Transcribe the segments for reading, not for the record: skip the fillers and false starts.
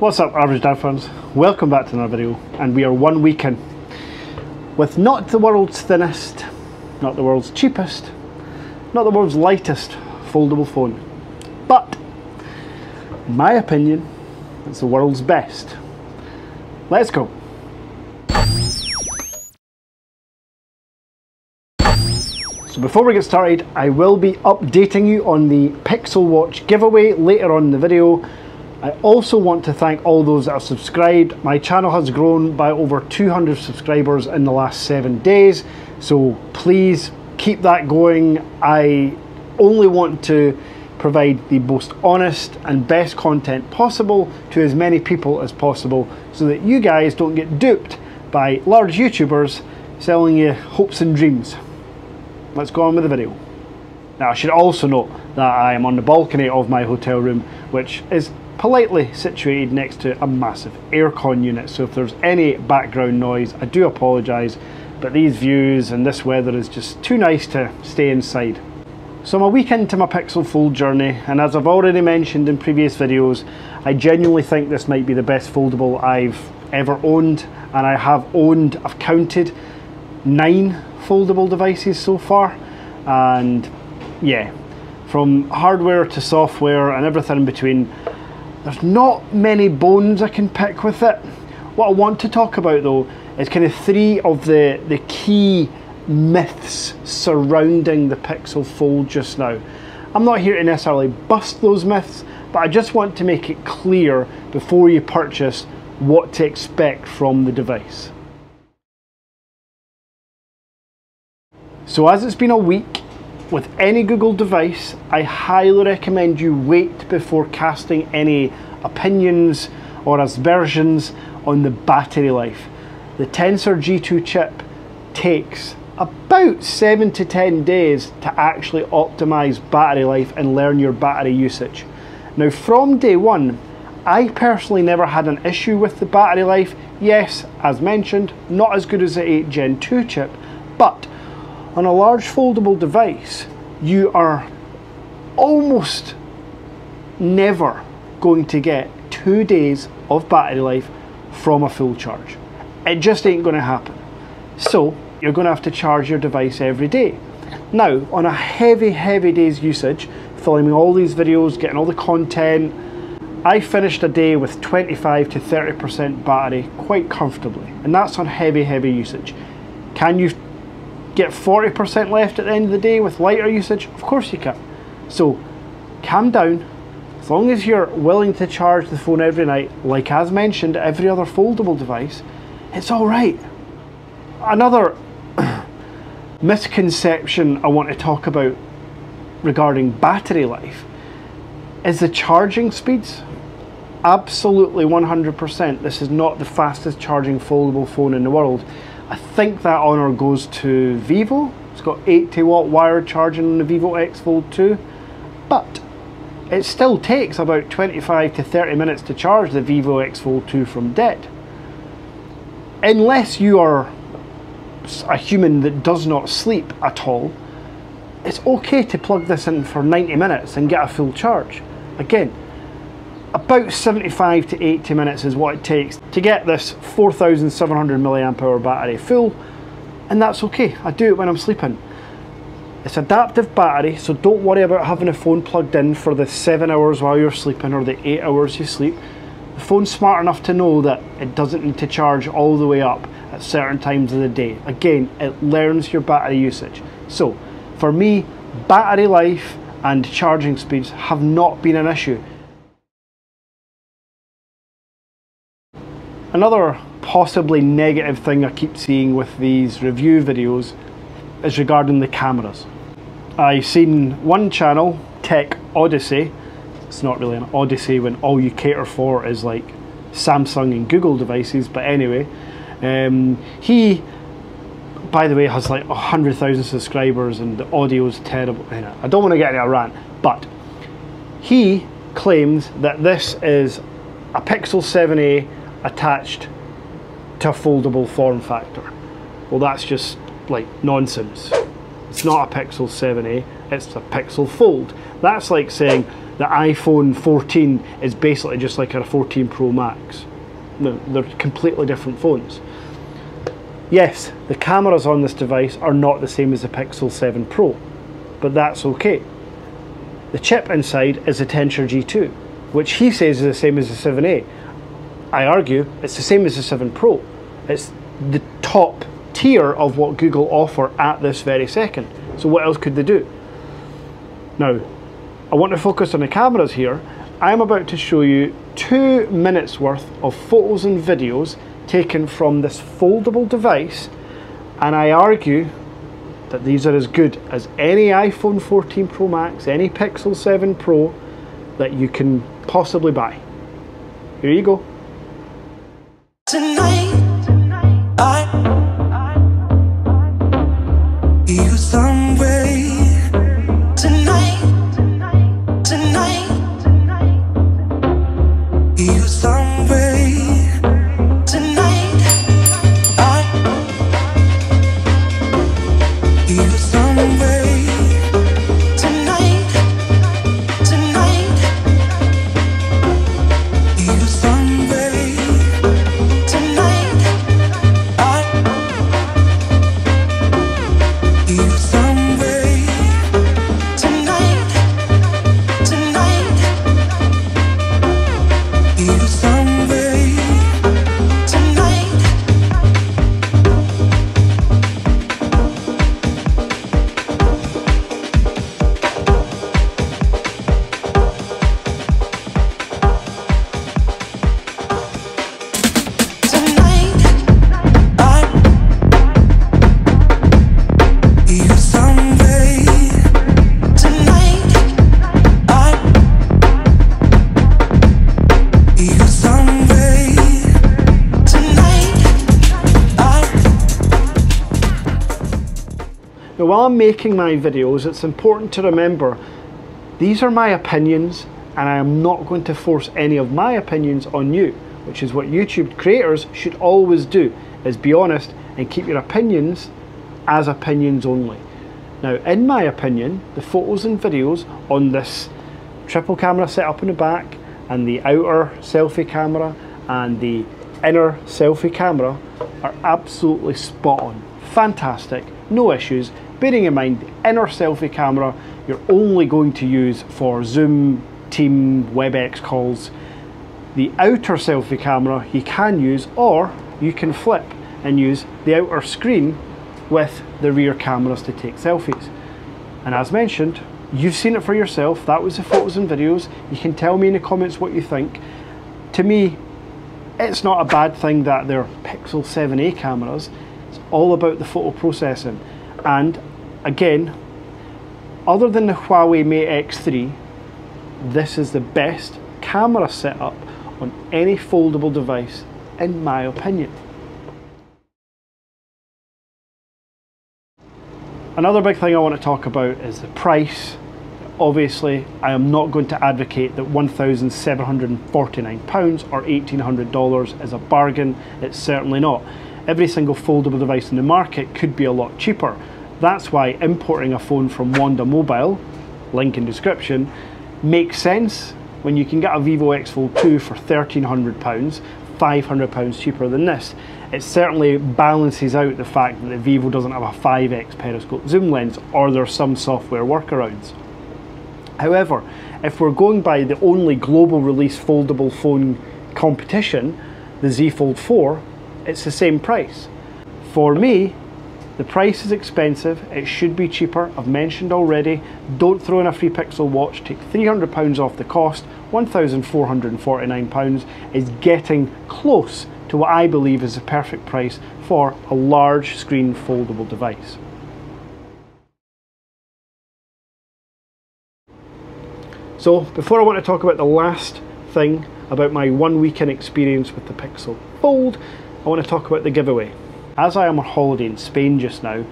What's up, average dad fans? Welcome back to another video, and we are 1 week in with not the world's thinnest, not the world's cheapest, not the world's lightest foldable phone, but in my opinion it's the world's best. Let's go. So before we get started, I will be updating you on the Pixel Watch giveaway later on in the video. I also want to thank all those that have subscribed. My channel has grown by over 200 subscribers in the last 7 days, so please keep that going. I only want to provide the most honest and best content possible to as many people as possible so that you guys don't get duped by large YouTubers selling you hopes and dreams. Let's go on with the video. Now, I should also note that I am on the balcony of my hotel room, which is politely situated next to a massive aircon unit, so if there's any background noise, I do apologise, but these views and this weather is just too nice to stay inside. So I'm a week into my Pixel Fold journey, and as I've already mentioned in previous videos, I genuinely think this might be the best foldable I've ever owned, and I have owned, I've counted 9 foldable devices so far, and yeah, from hardware to software and everything in between, there's not many bones I can pick with it. What I want to talk about though is kind of 3 of the key myths surrounding the Pixel Fold just now. I'm not here to necessarily bust those myths, but I just want to make it clear before you purchase what to expect from the device. So as it's been a week, with any Google device, I highly recommend you wait before casting any opinions or aspersions on the battery life. The Tensor G2 chip takes about 7 to 10 days to actually optimize battery life and learn your battery usage. Now, from day one, I personally never had an issue with the battery life. Yes, as mentioned, not as good as the 8 Gen 2 chip, but on a large foldable device, you are almost never going to get 2 days of battery life from a full charge. It just ain't going to happen. So you're going to have to charge your device every day. Now, on a heavy day's usage, filming all these videos, getting all the content, I finished a day with 25 to 30% battery quite comfortably, and that's on heavy usage. Can you get 40% left at the end of the day with lighter usage? Of course you can. So calm down. As long as you're willing to charge the phone every night, like as mentioned, every other foldable device, it's all right. Another misconception I want to talk about regarding battery life is the charging speeds. Absolutely 100%. This is not the fastest charging foldable phone in the world. I think that honour goes to Vivo. It's got 80-watt wired charging on the Vivo X Fold 2, but it still takes about 25 to 30 minutes to charge the Vivo X Fold 2 from dead. Unless you are a human that does not sleep at all, it's okay to plug this in for 90 minutes and get a full charge. Again, about 75 to 80 minutes is what it takes to get this 4,700 milliamp hour battery full, and that's okay. I do it when I'm sleeping. It's adaptive battery, so don't worry about having a phone plugged in for the 7 hours while you're sleeping or the 8 hours you sleep. The phone's smart enough to know that it doesn't need to charge all the way up at certain times of the day. Again, it learns your battery usage. So for me, battery life and charging speeds have not been an issue. Another possibly negative thing I keep seeing with these review videos is regarding the cameras. I've seen one channel, Tech Odyssey. It's not really an odyssey when all you cater for is like Samsung and Google devices, but anyway, he, by the way, has like 100,000 subscribers and the audio is terrible. I don't want to get into a rant, but he claims that this is a Pixel 7a attached to a foldable form factor. Well, that's just like nonsense. It's not a Pixel 7a. it's the Pixel Fold. That's like saying the iPhone 14 is basically just like a 14 Pro Max. No, they're completely different phones. Yes, the cameras on this device are not the same as the Pixel 7 Pro, but that's okay. The chip inside is a Tensor G2, which he says is the same as the 7A. I argue it's the same as the 7 Pro. It's the top tier of what Google offer at this very second. So what else could they do? Now, I want to focus on the cameras here. I'm about to show you 2 minutes worth of photos and videos taken from this foldable device, and I argue that these are as good as any iPhone 14 Pro Max, any Pixel 7 Pro that you can possibly buy. Here you go. Tonight, you somewhere. Tonight, you somewhere. Tonight, you somewhere. Tonight, you somewhere. Now, while I'm making my videos, it's important to remember these are my opinions, and I am not going to force any of my opinions on you, which is what YouTube creators should always do, is be honest and keep your opinions as opinions only. Now, in my opinion, the photos and videos on this triple camera setup in the back, and the outer selfie camera and the inner selfie camera are absolutely spot on. Fantastic, no issues. Bearing in mind the inner selfie camera you're only going to use for Zoom, Team, WebEx calls. The outer selfie camera you can use, or you can flip and use the outer screen with the rear cameras to take selfies. And as mentioned, you've seen it for yourself. That was the photos and videos. You can tell me in the comments what you think. To me, it's not a bad thing that they're Pixel 7a cameras. It's all about the photo processing. And again, other than the Huawei Mate X3, this is the best camera setup on any foldable device, in my opinion. Another big thing I want to talk about is the price. Obviously, I am not going to advocate that £1,749 or $1,800 is a bargain. It's certainly not. Every single foldable device in the market could be a lot cheaper. That's why importing a phone from WONDA Mobile, link in description, makes sense when you can get a Vivo X Fold 2 for £1,300, £500 cheaper than this. It certainly balances out the fact that the Vivo doesn't have a 5x periscope zoom lens, or there's some software workarounds. However, if we're going by the only global release foldable phone competition, the Z Fold 4, it's the same price. For me, the price is expensive. It should be cheaper. I've mentioned already, don't throw in a free Pixel watch. Take £300 off the cost. £1,449 is getting close to what I believe is the perfect price for a large screen foldable device. So before I want to talk about the last thing about my 1 weekend experience with the Pixel Fold, I want to talk about the giveaway. As I am on holiday in Spain just now,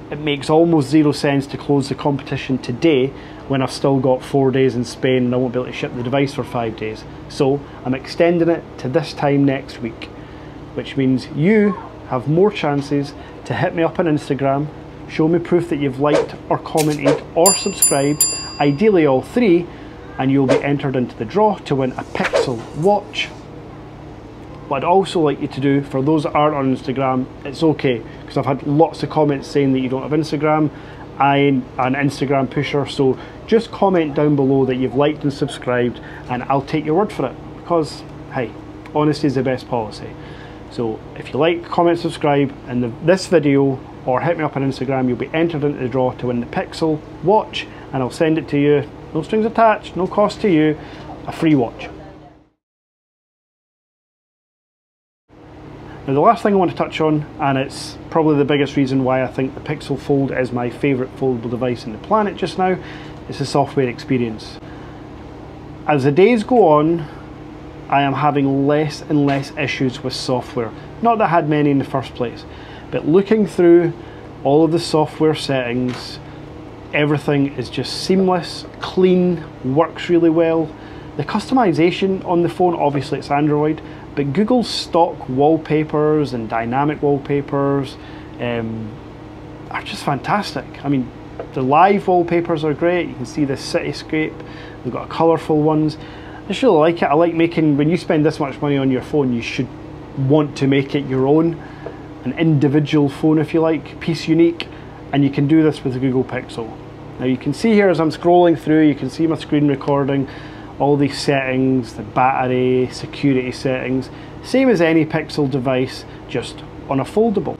it makes almost zero sense to close the competition today when I've still got 4 days in Spain and I won't be able to ship the device for 5 days. So I'm extending it to this time next week, which means you have more chances to hit me up on Instagram, show me proof that you've liked or commented or subscribed, ideally all three, and you'll be entered into the draw to win a Pixel watch. What I'd also like you to do, for those that aren't on Instagram, it's okay, because I've had lots of comments saying that you don't have Instagram. I'm an Instagram pusher, so just comment down below that you've liked and subscribed, and I'll take your word for it, because hey, honesty is the best policy. So if you like, comment, subscribe in this video, or hit me up on Instagram, you'll be entered into the draw to win the Pixel watch, and I'll send it to you, no strings attached, no cost to you, a free watch. Now the last thing I want to touch on, and it's probably the biggest reason why I think the Pixel Fold is my favourite foldable device on the planet just now, is the software experience. As the days go on, I am having less and less issues with software. Not that I had many in the first place, but looking through all of the software settings, everything is just seamless, clean, works really well. The customization on the phone, obviously it's Android, but Google's stock wallpapers and dynamic wallpapers are just fantastic. I mean, the live wallpapers are great. You can see the cityscape. They've got colourful ones. I just really like it. I like making, when you spend this much money on your phone, you should want to make it your own, an individual phone if you like, piece unique, and you can do this with the Google Pixel. Now you can see here as I'm scrolling through, you can see my screen recording, all these settings, the battery, security settings, same as any Pixel device, just on a foldable.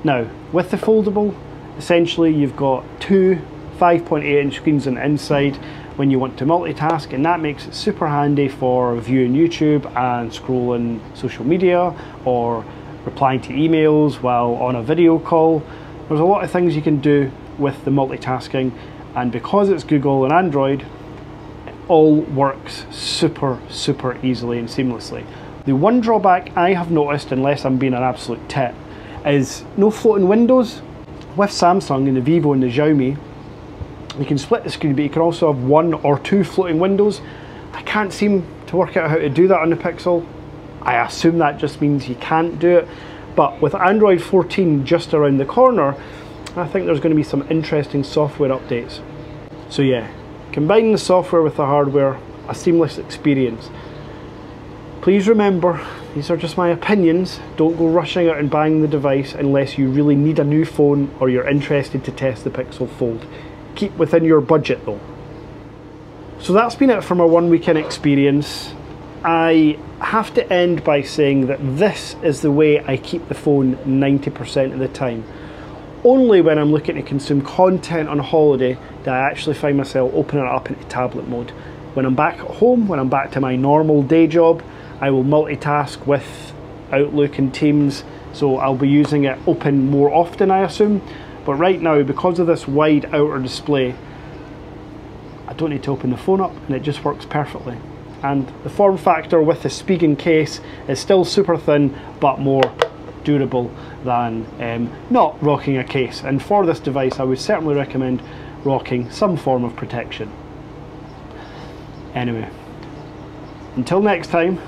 Now, with the foldable, essentially you've got two 5.8-inch screens on the inside when you want to multitask, and that makes it super handy for viewing YouTube and scrolling social media, or replying to emails while on a video call. There's a lot of things you can do with the multitasking, and because it's Google and Android, all works super easily and seamlessly. The one drawback I have noticed, unless I'm being an absolute tit, is no floating windows. With Samsung and the Vivo and the Xiaomi, you can split the screen, but you can also have one or two floating windows. I can't seem to work out how to do that on the Pixel. I assume that just means you can't do it, but with Android 14 just around the corner, I think there's going to be some interesting software updates. So yeah, combining the software with the hardware, a seamless experience. Please remember, these are just my opinions. Don't go rushing out and buying the device unless you really need a new phone or you're interested to test the Pixel Fold. Keep within your budget though. So that's been it for my 1 weekend experience. I have to end by saying that this is the way I keep the phone 90% of the time. Only when I'm looking to consume content on holiday do I actually find myself opening it up into tablet mode. When I'm back at home, when I'm back to my normal day job, I will multitask with Outlook and Teams, so I'll be using it open more often, I assume. But right now, because of this wide outer display, I don't need to open the phone up, and it just works perfectly. And the form factor with the Spigen case is still super thin, but more durable than not rocking a case. And for this device, I would certainly recommend rocking some form of protection. Anyway, until next time,